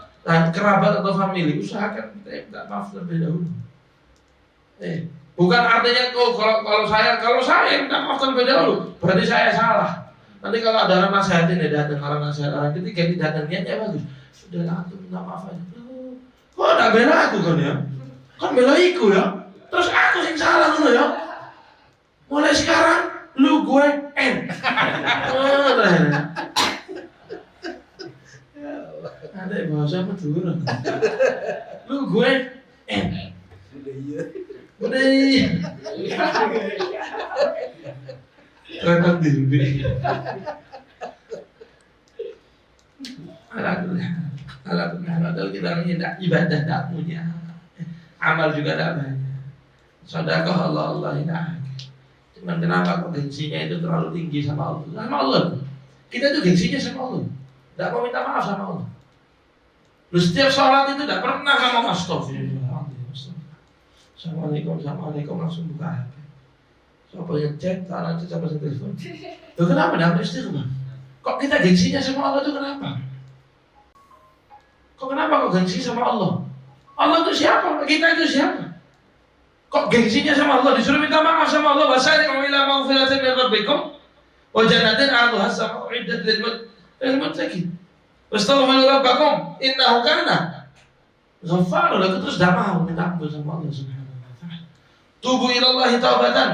[SPEAKER 1] kerabat atau famili, usahakan kita minta maaf terlebih dahulu. Bukan artinya kalau saya minta maaf terlebih dahulu, berarti saya salah. Nanti kalau ada orang nasihatin datang orang nasihat orang ketiga datang niatnya bagus, sudahlah antum minta maaf aja. Kok tidak bela aku kan ya? Kan bela iku ya. Terus aku yang salah dulu ya. Mulai sekarang lu gue ada bahasa Madura. Lu gue udah kelihatan diri. Alhamdulillah kita tidak ibadah tak punya, amal juga tidak banyak. Sedekah Allah tidak. Cuman kenapa kok gengsinya itu terlalu tinggi sama Allah? Sama Allah. Kita itu gengsinya sama Allah. Tidak mau minta maaf sama Allah. Lu setiap sholat itu tidak pernah ngomong astagfirullah. Assalamualaikum langsung buka HP. Siapa yang chat, tangan chat, siapa yang telepon. Loh kenapa tidak istighfar? Kok kita gengsinya sama Allah itu kenapa? Kok gengsi sama Allah? Allah itu siapa? Kita itu siapa? Kok gengsinya sama Allah? Disuruh minta maaf sama Allah. Wasari'u ila maghfiratin min rabbikum wa jannatin 'arduha as-samawati u'iddat lil muttaqin. Wastaghfiru rabbakum innahu kana ghaffara. Lalu terus dah mau minta ampun sama Allah Subhanahu wa taala. Tubu ila Allah taubatan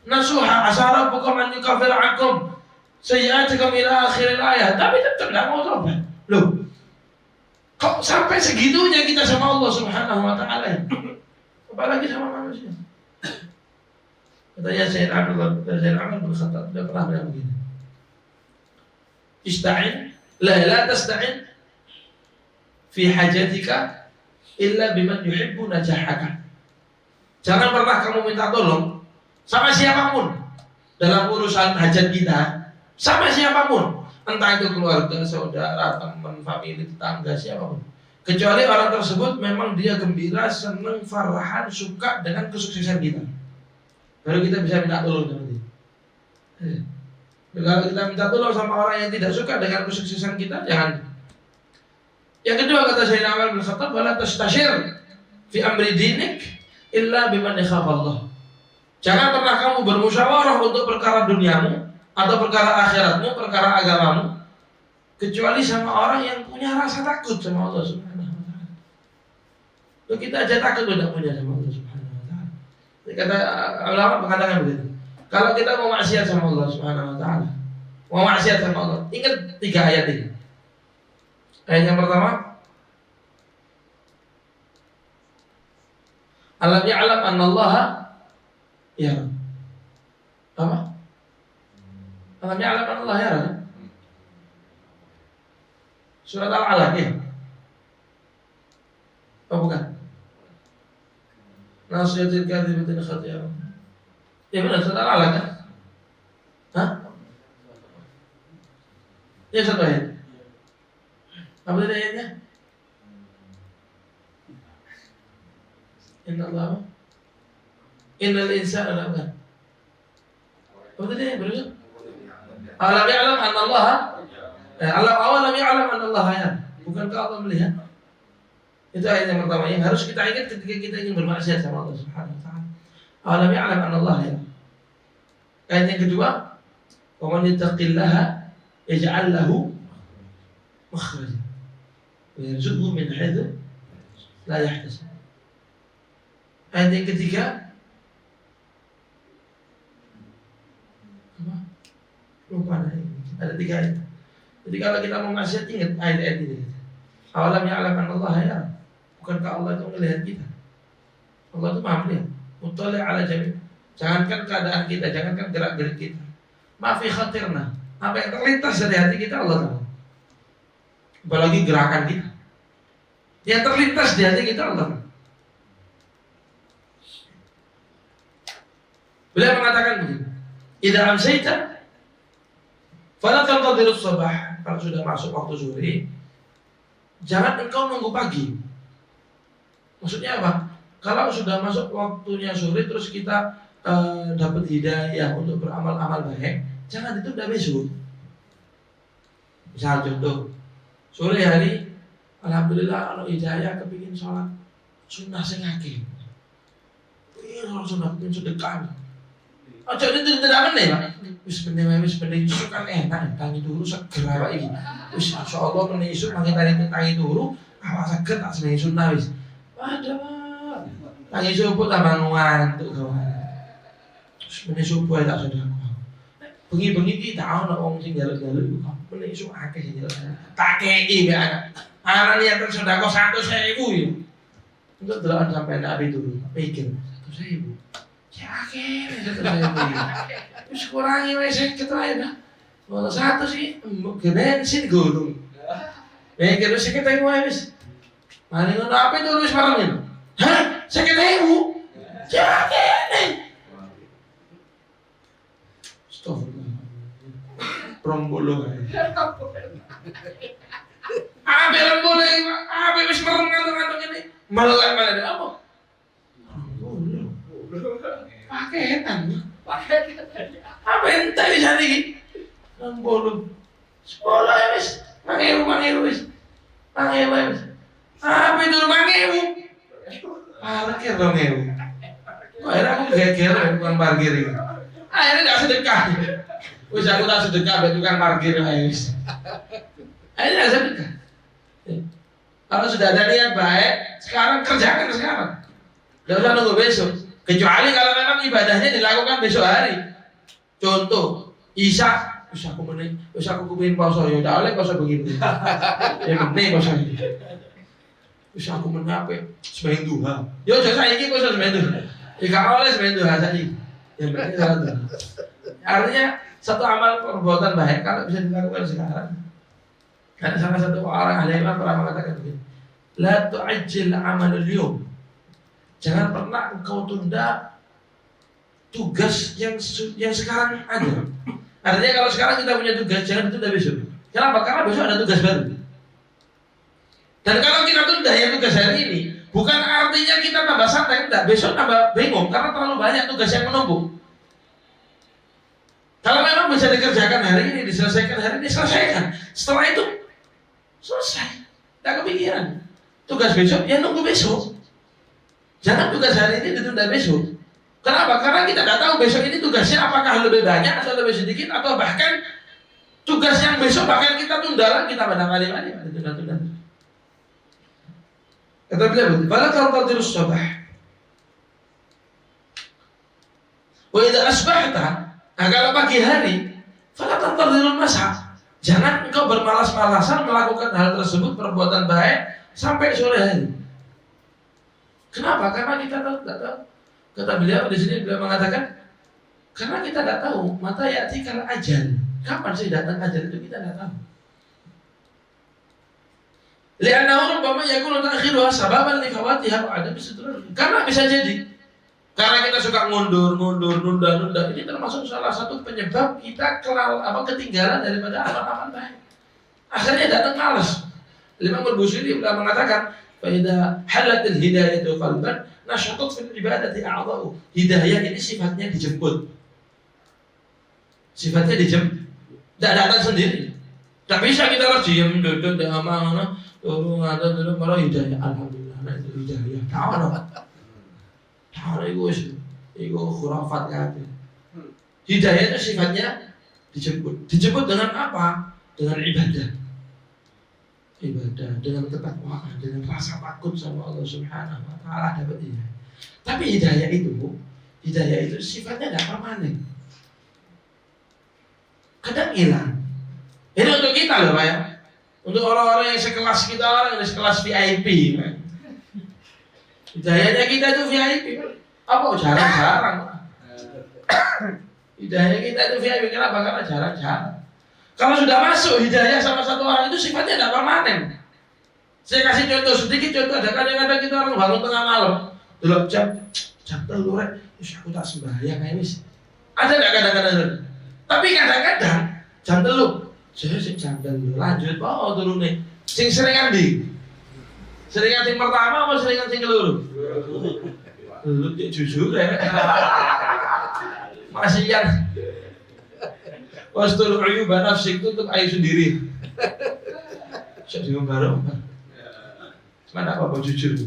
[SPEAKER 1] nasuha asa rabbukum an yukaffira 'ankum sayyi'atikum ila akhir ayat. Tapi tetap tidak mau tobat. Loh, kok sampai segitunya kita sama Allah Subhanahu wa taala? Apalagi sama manusia. Katanya Sayyidina Umar bin Khattab dia pernah bilang begini. Ista'in la tasta'in fi hajatika illa biman yuhibbu najahaka. Jangan pernah kamu minta tolong sama siapapun dalam urusan hajat kita, sama siapapun, entah itu keluarga, saudara, teman, famili, tetangga, siapapun. Kecuali orang tersebut memang dia gembira, senang, farahan, suka dengan kesuksesan kita. Baru kita bisa minta tolong sama dia. Kalau kita minta tolong sama orang yang tidak suka dengan kesuksesan kita, jangan. Yang kedua kata Sayyidina Umar bin Khattab, wala tastashir fi amri dinik illa biman yakhaf Allah. Jangan pernah kamu bermusyawarah untuk perkara duniamu atau perkara akhiratmu, perkara agamamu, kecuali sama orang yang punya rasa takut sama Allah Subhanahu wa taala. Loh, kita aja takut tidak punya sama Allah Subhanahu wa taala. Kata ulama mengatakan begitu. Kalau kita mau maksiat sama Allah Subhanahu wa taala, mau maksiat sama Allah, ingat 3 ayat ini. Ayat yang pertama, alam ya'lam annallaha ya. Apa? Alam ya'lam annallaha ya. Surat Al-Alaq ya? Oh bukan. Nasihatil kadhibatin khatiyah. Ya benar, surat Al-Alaq kan? Hah? Ya satu ayat. Apa tadi ayatnya? Innal insana labukan. Apa tadi ayat berapa? Alam ya'lam annallaha awalam ya'lam annallaha ya. Bukankah Allah melihat? Itu ayat yang pertama yang harus kita ingat ketika kita ingin bermaksiat sama Allah Subhanahu wa taala. Awalam ya'lam annallaha ya. Ayat yang kedua, wa man yattaqillaha yaj'al lahu makhraja wa yarzuqhu min haitsu la yahtasib. Ayat yang ketiga, apa? Lupa ada 3 ayat. Jadi kalau kita mau maksiat ingat ayat-ayat ini. Awalam ya'lam annallaha ya. Bukankah Allah itu melihat kita? Allah itu Maha melihat. Muttali' ala jami'. Jangankan keadaan kita, jangankan gerak-gerik kita. Ma fi khatirna Apa yang terlintas dari hati kita Allah tahu. Apalagi gerakan kita. Yang terlintas di hati kita Allah tahu. Beliau mengatakan begini, idza amsayta fala tantadhirus sabah. Kalau sudah masuk waktu sore, jangan engkau nunggu pagi. Maksudnya apa? Kalau sudah masuk waktunya sore terus kita dapat hidayah untuk beramal-amal baik, jangan ditunda besok. Misal contoh, sore hari alhamdulillah kalau hidayah kepingin sholat sunnah sing akeh. Iya, sholat sunnah kepingin sedekah. Ojo itu tidak meneh, Pak. Wis meneh isu kan enak, tangi turu seger awak iki. Wis insyaallah meneh isu tangi turu, awak seger tak seneng sunah wis. Waduh. Tangi subuh tambah ngantuk kawan. Wis meneh subuh tak sedekah. Bengi-bengi iki tak ono wong sing jaluk-jaluk iku. Meneh isu akeh sing jaluk. Tak kei mek anak. Anak niat sedekah 100.000 ya. Untuk delokan sampai nak turu. Pikir 100.000. Ya akhirnya terus kurangi wae 50 ae dah. Kalau 100 sih bensin gunung. Kira 50.000 wae wis. Mari ngono apa itu wis marang. Hah? 50.000? Ya akhirnya. Astagfirullah. Prombolo ae. Abe rombolo abe wis mereng ngantuk ini. Malah apa? Paketan. Apa entah bisa nih? 60. 10 ya wis. Mangewu wis. Wis. Apa itu 5.000? Parkir 2.000. Akhirnya aku geger tukang parkir ini. Akhirnya gak sedekah. Wis aku tak sedekah buat tukang parkir wis. Akhirnya gak sedekah. Kalau sudah ada niat baik, sekarang kerjakan sekarang. Gak usah nunggu besok. Kecuali kalau memang ibadahnya dilakukan besok hari. Contoh, Isya, aku kupingin poso, ya udah oleh poso begini. Ya penting poso ini. Isya aku menape, sembahyang duha. Ya udah saiki poso sembahyang duha. Ya gak oleh sembahyang duha saiki. Ya penting salat duha. Artinya satu amal perbuatan baik kalau bisa dilakukan sekarang. Karena salah satu orang ahli iman pernah mengatakan begini, la tu'ajjil amalul yawm. Jangan pernah engkau tunda tugas yang sekarang ada. Artinya kalau sekarang kita punya tugas, jangan ditunda besok. Kenapa? Karena besok ada tugas baru. Dan kalau kita tunda yang tugas hari ini, bukan artinya kita tambah santai, enggak. Besok tambah bingung karena terlalu banyak tugas yang menumpuk. Kalau memang bisa dikerjakan hari ini, diselesaikan hari ini, selesaikan. Setelah itu selesai. Tak kepikiran. Tugas besok, ya nunggu besok. Jangan tugas hari ini ditunda besok. Kenapa? Karena kita tidak tahu besok ini tugasnya apakah lebih banyak atau lebih sedikit, atau bahkan tugas yang besok bahkan kita tunda lagi, kita barangkali tunda. Kata beliau, "Fala tartadirus sabah." Wa idza asbahta, kalau pagi hari, fala tartadirul masa. Jangan engkau bermalas-malasan melakukan hal tersebut, perbuatan baik sampai sore hari. Kenapa? Karena kita tidak tahu. Kata beliau di sini, beliau mengatakan, karena kita tidak tahu mata ya'ti kal ajal. Kapan sih datang ajal itu kita tidak tahu. Li'annahu rubbama yakunu ta'khiruha sababan li fawatiha wa adami sitrar. Karena bisa jadi karena kita suka ngundur, nunda. Ini termasuk salah satu penyebab kita ketinggalan daripada amal-amal baik. Akhirnya datang malas. Imam Al-Busiri beliau mengatakan, فإذا حلت الهداية قلبا نشطت في العبادة أعضاؤه. Hidayah ini sifatnya dijemput. Sifatnya dijemput. Tidak datang sendiri. Tak bisa kita harus diam duduk tidak aman. Dulu malah hidayah. Alhamdulillah, nah itu hidayah. Tahu itu khurafat kan. Hidayah itu sifatnya dijemput. Dijemput dengan apa? Dengan ibadah, dengan ketakwaan, dengan rasa takut sama Allah Subhanahu wa Ta'ala dapat hidayah. Tapi hidayah itu sifatnya tidak permanen. Kadang hilang. Ini untuk kita loh Pak ya. Untuk orang-orang yang sekelas kita, orang yang sekelas VIP. Pak. Hidayahnya kita itu VIP. Apa? Jarang-jarang. Hidayah kita itu VIP. Kenapa? Karena jarang-jarang. Kalau sudah masuk hidayah sama satu orang itu sifatnya tidak permanen. Saya kasih contoh sedikit contoh. Ada kadang-kadang kita orang bangun tengah malam, dulu jam telu rek, aku tak sembahyang ae wis. Ada nggak kadang-kadang? Tapi kadang-kadang jam telu, saya jam telu lanjut, turun nih. Sing seringan di, seringan sing pertama apa seringan sing keluru? Lu jujur ya. Masih kan. Wastul uyuba nafsik, tutup air sendiri. Saya bingung baru. Mana apa jujur?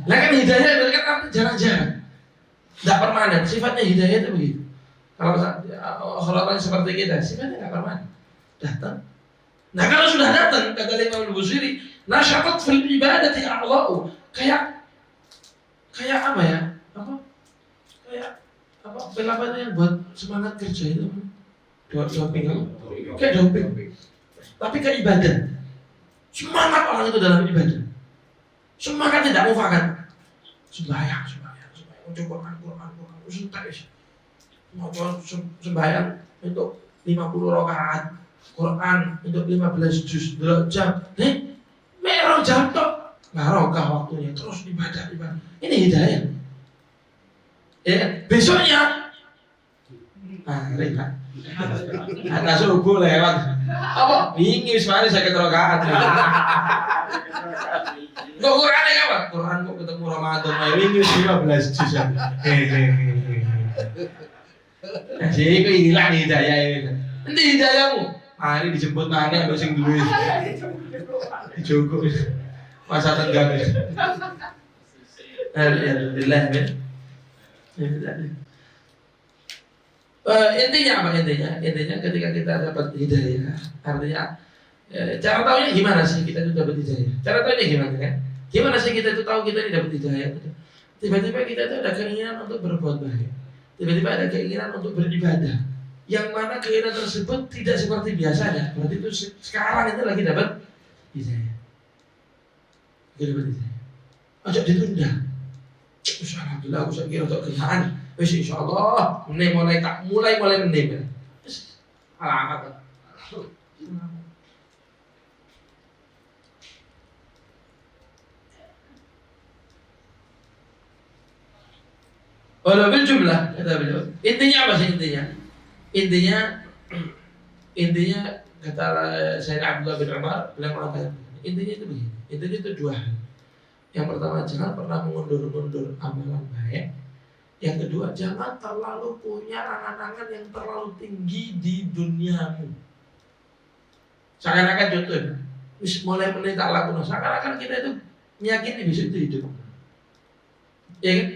[SPEAKER 1] Nah kan hidayah itu kan jarang-jarang, tidak permanen. Sifatnya hidayah itu begitu. Kalau orang seperti kita, sifatnya tidak permanen. Datang. Nah kalau sudah datang, kata Imam Al-Busiri, nasyakat fil ibadati a'la'u. Kayak apa ya? Apa yang buat semangat kerja itu? Doping. Kayak doping. Tapi ke ibadah. Semangat orang itu dalam ibadah. Semangat tidak mufakat. Sembahyang. Coba Quran. Mau sembahyang untuk 50 rakaat. Quran untuk 15 juz jam. Merah jam tok. Barokah waktunya terus ibadah. Ini hidayah. Ya, besoknya ringan. Atas subuh lewat. Apa? Wingi wis mari 50 rakaat. Kok Quran apa? Quran kok ketemu Ramadan ae wingi wis 15 juz. Jadi iku ilang hidayah ini. Endi hidayahmu? Mari dijemput maneh ambek sing duwe. Dijogok. Masa tenggang. Alhamdulillah. Intinya apa intinya? Intinya ketika kita dapat hidayah, artinya cara tahunya gimana sih kita itu dapat hidayah? Cara tahunya gimana kan? Gimana sih kita itu tahu kita ini dapat hidayah? Tiba-tiba kita itu ada keinginan untuk berbuat baik. Tiba-tiba ada keinginan untuk beribadah. Yang mana keinginan tersebut tidak seperti biasanya. Berarti itu sekarang itu lagi dapat hidayah. Lagi dapat hidayah. Ajak ditunda. Alhamdulillah aku sakit untuk kenaan. Wis insyaallah mulai menem. Alamat. Walau bil jumlah kata beliau. Intinya apa sih intinya? Intinya kata Sayyidina Abdullah bin Umar beliau mengatakan intinya itu begini. Intinya itu dua hal. Yang pertama, jangan pernah mengundur-undur amalan baik. Yang kedua, jangan terlalu punya angan-angan yang terlalu tinggi di duniamu. Seakan-akan contoh, mulai tak lakukan. Seakan-akan kita itu meyakini besok itu hidup. Iya kan?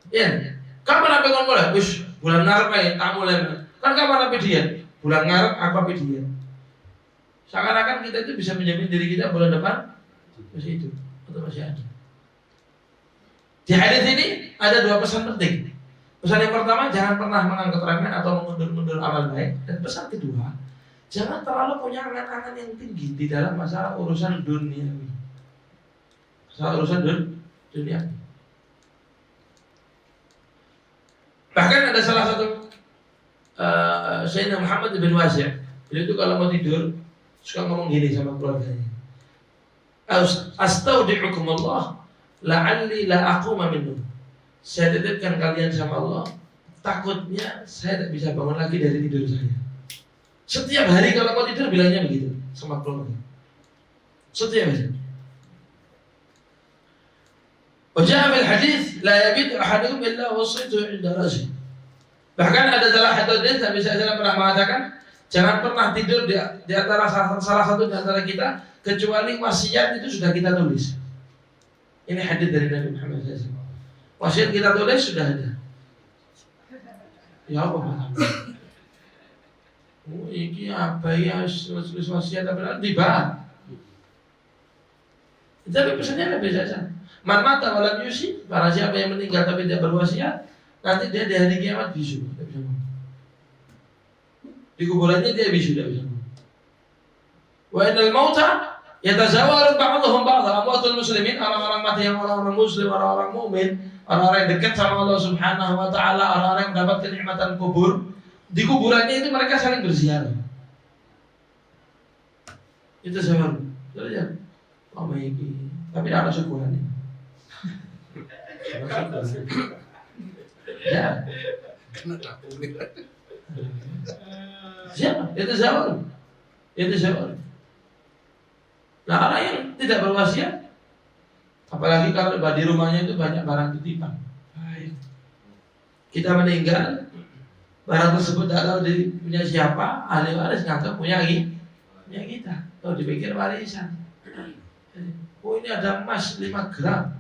[SPEAKER 1] Iya. Kapan apa kau mulai? Bulan ngarep tak mulai. Kan kapan apa dia? Bulan ngarep apa dia? Seakan-akan kita itu bisa menjamin diri kita bulan depan masih hidup. Atau masih ada. Di hadis ini ada dua pesan penting. Pesan yang pertama, jangan pernah mengangkat remeh atau mengundur-mundur amal baik. Dan pesan kedua, jangan terlalu punya angan-angan yang tinggi di dalam masalah urusan dunia. Masalah urusan dunia. Bahkan ada salah satu Sayyidina Muhammad bin Wasi'. Beliau itu kalau mau tidur suka ngomong gini sama keluarganya. Astaudi'ukumullah la'alli la aquma minhu. Saya titipkan kalian sama Allah, takutnya saya tak bisa bangun lagi dari tidur saya. Setiap hari kalau mau tidur bilangnya begitu sama keluarga. Setiap hari. Wajah bil hadis la yabitu ahadukum illa wasaitu 'inda ra'si. Bahkan ada salah satu hadis Nabi SAW pernah mengatakan, jangan pernah tidur di antara salah satu di antara kita kecuali wasiat itu sudah kita tulis. Ini hadis dari Nabi Muhammad SAW. Wasiat kita tulis sudah ada. Ya apa Pak? Oh, ini apa ya tulis wasiat apa dibahas. Tapi pesannya lebih saja. Man mata walam yusi, para siapa yang meninggal tapi tidak berwasiat, nanti dia di hari kiamat bisu. Di kuburannya dia bisu, tidak bisa. Wa innal mauta yatazawaru ba'dhum ba'dha. Amwatul muslimin, orang-orang mati yang orang-orang muslim, orang-orang mukmin, orang-orang yang dekat sama Allah Subhanahu wa taala, orang-orang yang mendapat kenikmatan kubur, di kuburannya itu mereka saling berziarah. Itu saya ya. Oh iki. Tapi ada syukuran. Ya.
[SPEAKER 2] Kena dapur nih.
[SPEAKER 1] Siapa? Itu zawal. Itu zawal. Nah, orang yang tidak berwasiat, apalagi kalau di rumahnya itu banyak barang titipan. Baik. Kita meninggal, barang tersebut tidak tahu punya siapa, ahli waris nganggap punya kita. Tahu dipikir warisan. Oh ini ada emas 5 gram.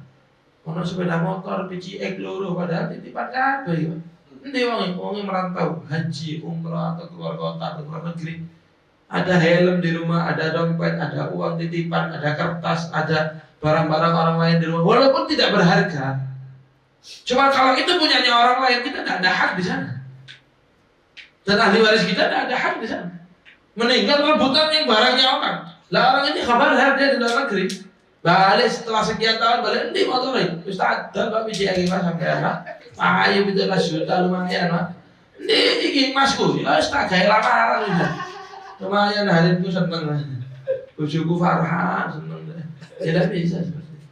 [SPEAKER 1] Ono sepeda motor PCX loro padahal titipan kabeh. Endi wong merantau haji, umrah atau keluar kota atau keluar negeri. Ada helm di rumah, ada dompet, ada uang titipan, ada kertas, ada barang-barang orang lain di rumah. Walaupun tidak berharga. Cuma kalau itu punyanya orang lain, kita tidak ada hak di sana. Dan ahli waris kita tidak ada hak di sana. Meninggal rebutan yang barangnya orang. Lah orang ini kabar dia di luar negeri. Balik setelah sekian tahun balik endi motornya. Ustaz, Bapak biji lagi Mas sampai anak. Ayo 17 juta lumayan, Mas. Endi iki Masku? Ya wis tak gawe lamaran iki. Lumayan hariku seneng. Bojoku Farhan seneng. Tidak bisa seperti itu.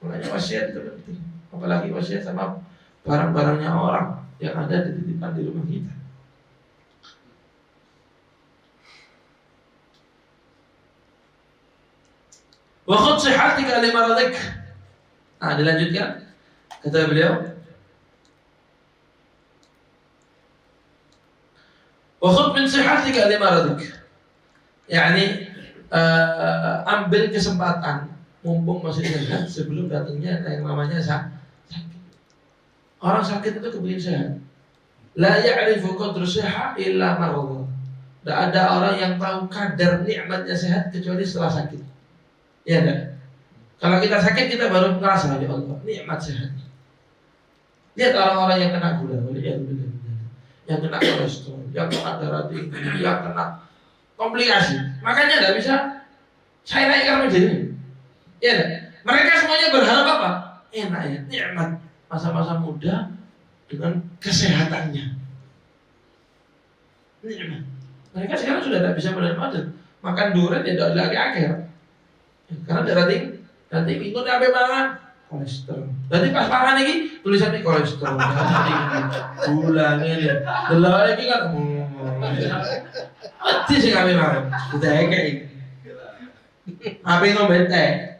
[SPEAKER 1] Makanya wasiat itu penting. Apalagi wasiat sama barang-barangnya orang yang ada di titipan di rumah kita. Wa khudh sihhatika li maradik. Nah, dilanjutkan. Kata beliau, wa khudh min sihhatika li maradik. Yani ambil kesempatan mumpung masih sehat sebelum datangnya yang namanya sakit. Orang sakit itu kepingin sehat. La ya'rifu qadra sihha illa marad. Tidak ada orang yang tahu kadar nikmatnya sehat kecuali setelah sakit. Ya enggak? Kalau kita sakit kita baru merasa ya Allah nikmat sehat. Lihat orang-orang yang kena gula, yang kena kolesterol, yang kena darah tinggi, yang kena komplikasi. Makanya tidak bisa saya naikkan menjadi. Ya enggak? Mereka semuanya berharap apa? Enak ya, nikmat masa-masa muda dengan kesehatannya. Nikmat. Mereka sekarang sudah tidak bisa menerima makan durian ya tidak lagi akhir. Karena darah tinggi, itu sampai mangan kolesterol. Berarti pas mangan ini tulisannya kolesterol, gula ini, delok ini kan, mati sih kami mangan, udah kayak, apa yang ngomong teh,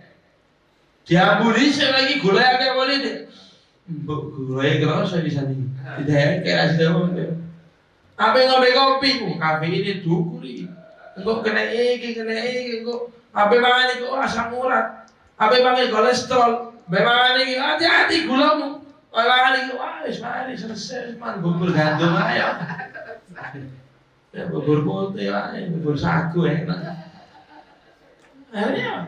[SPEAKER 1] diambuli saya lagi gula yang kayak boleh deh, gula yang keras saya bisa nih, tidak kayak asli ngomong, apa yang ngomong kopi, kafe ini dukuri, enggak kena enggak. Abe mangan iki asam urat, abe mangan kolesterol, abe mangan iki hati-hati gulamu. Abe mangan iki wis mari selesai man bubur gandum ayo. Ya bubur putih ae, bubur sagu enak. Akhirnya,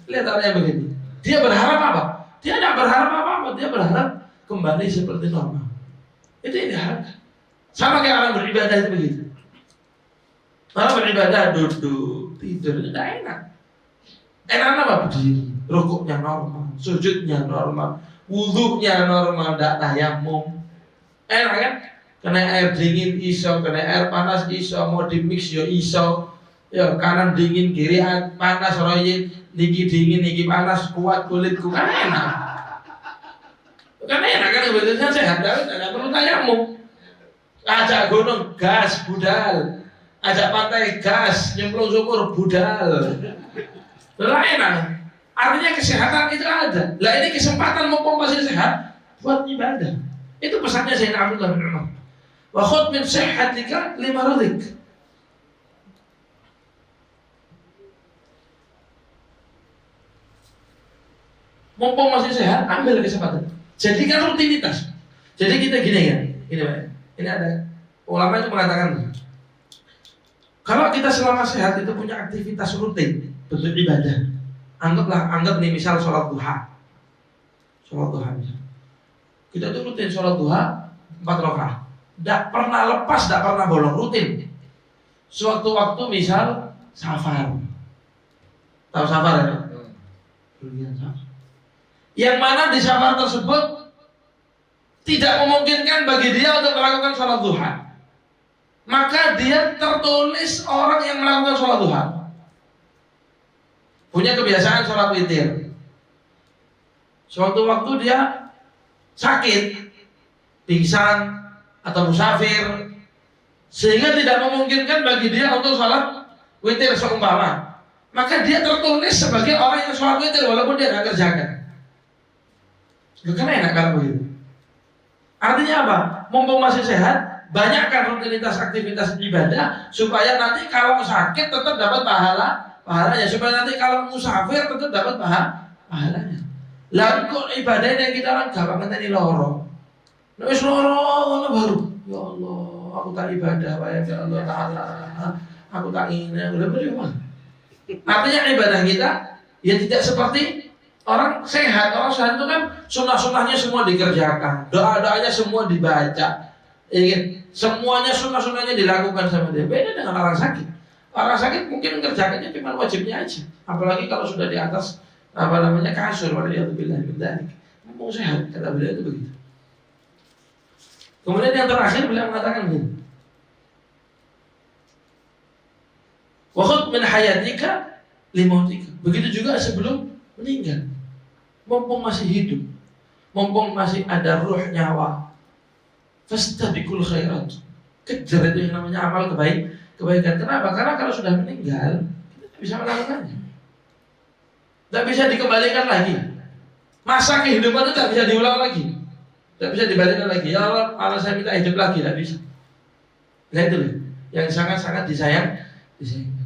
[SPEAKER 1] lihat orang yang begini. Dia berharap apa? Dia tidak berharap apa-apa, dia berharap kembali seperti normal. Itu yang diharapkan. Sama kayak orang beribadah itu begitu. Orang beribadah duduk, tidur itu tidak enak. Enak apa? Berdiri, rukuknya normal, sujudnya normal, wudhunya normal, tidak tayamum. Enak kan? Kena air dingin iso, kena air panas iso, mau dimix yo iso. Ya kanan dingin, kiri panas, royin, niki dingin, niki panas, kuat kulitku kan enak. Kan enak kan sebetulnya sehat, tidak perlu tayamum. Ajak gunung gas budal, ajak pantai gas, nyemplung sumur budal. Lah enak. Artinya kesehatan itu ada. Lah ini kesempatan mumpung masih sehat buat ibadah. Itu pesannya Sayyidina Abdullah bin Umar. Wa khudh min sihhatika li maradik. Mumpung masih sehat, ambil kesempatan. Jadikan rutinitas. Jadi kita gini ya. Ini ada ulama itu mengatakan kalau kita selama sehat itu punya aktivitas rutin bentuk ibadah. Anggap nih misal sholat duha misal. Kita tuh rutin sholat duha 4 rakaat. Tidak pernah lepas, tidak pernah bolong, rutin. Sewaktu-waktu misal safar. Tahu safar ya? Yang mana di safar tersebut tidak memungkinkan bagi dia untuk melakukan sholat duha, maka dia tertulis orang yang melakukan sholat duha. Punya kebiasaan sholat witir. Suatu waktu dia sakit, pingsan, atau musafir, sehingga tidak memungkinkan bagi dia untuk sholat witir seumpama, maka dia tertulis sebagai orang yang sholat witir walaupun dia tidak kerjakan. Kan enak kalau begitu. Artinya apa? Mumpung masih sehat, banyakkan rutinitas aktivitas ibadah supaya nanti kalau sakit tetap dapat pahalanya, supaya nanti kalau musafir tetap dapat pahalanya. Lalu kok ibadah yang kita orang gampang ngenteni loro. Wis loro ngono baru. Ya Allah, aku tak ibadah wae ya Allah Taala. Aku tak ingin. Artinya ibadah kita ya tidak seperti orang sehat. Orang sehat itu kan sunnah-sunnahnya semua dikerjakan, doa-doanya semua dibaca, semuanya sunnah-sunnahnya dilakukan sama dia. Beda dengan orang sakit. Orang sakit mungkin kerjakannya cuma wajibnya aja. Apalagi kalau sudah di atas kasur, waliyadzubillah min dzalik. Mau sehat, kata beliau itu begitu. Kemudian yang terakhir beliau mengatakan begini. Wa khudh min hayatika limautika. Begitu juga sebelum meninggal. Mumpung masih hidup, mumpung masih ada ruh nyawa, fastabiqul khairat. Kejar itu yang namanya amal kebaikan. Kenapa? Karena kalau sudah meninggal, kita tidak bisa melakukannya. Tidak bisa dikembalikan lagi. Masa kehidupan itu tidak bisa diulang lagi. Tidak bisa dibalikan lagi. Ya Allah saya minta hidup lagi. Tidak bisa. Nah itu yang sangat-sangat disayang.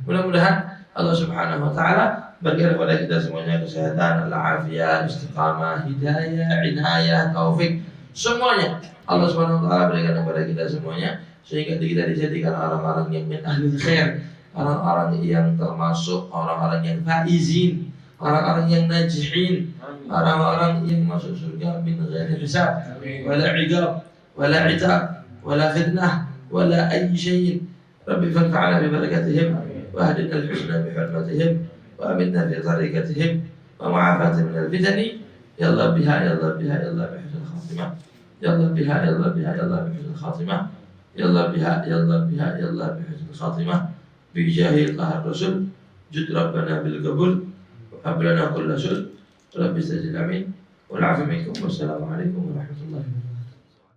[SPEAKER 1] Mudah-mudahan Allah Subhanahu Wa Taala berikan kepada kita semuanya kesehatan, al-afiyah, istiqamah, hidayah, inayah, taufik, semuanya Allah Subhanahu Wa Taala berikan kepada kita semuanya, sehingga kita dijadikan orang-orang yang min ahlul khair, orang-orang yang termasuk orang-orang yang faizin, orang-orang yang najihin, orang-orang yang masuk surga min ghairi hisab, wala iqab, wala itab, wala fitnah, wala ayyi syai'. Rabbi fanfa'na bi barakatihim wa ahdina al-husna bi hurmatihim wa aminna fi tariqatihim wa ma'afati min al-fitani. Ya Allah biha ya Allah biha ya Allah bi husnil khatimah. Ya Allah biha ya Allah biha ya Allah bi husnil khatimah. Ya Allah biha ya Allah biha ya Allah bi husnil khatimah. Bi jahil ahad rasul jud rabbana bil qabul. هب لنا كل شر رب استجب آمين والعافية منكم والسلام عليكم ورحمة الله وبركاته.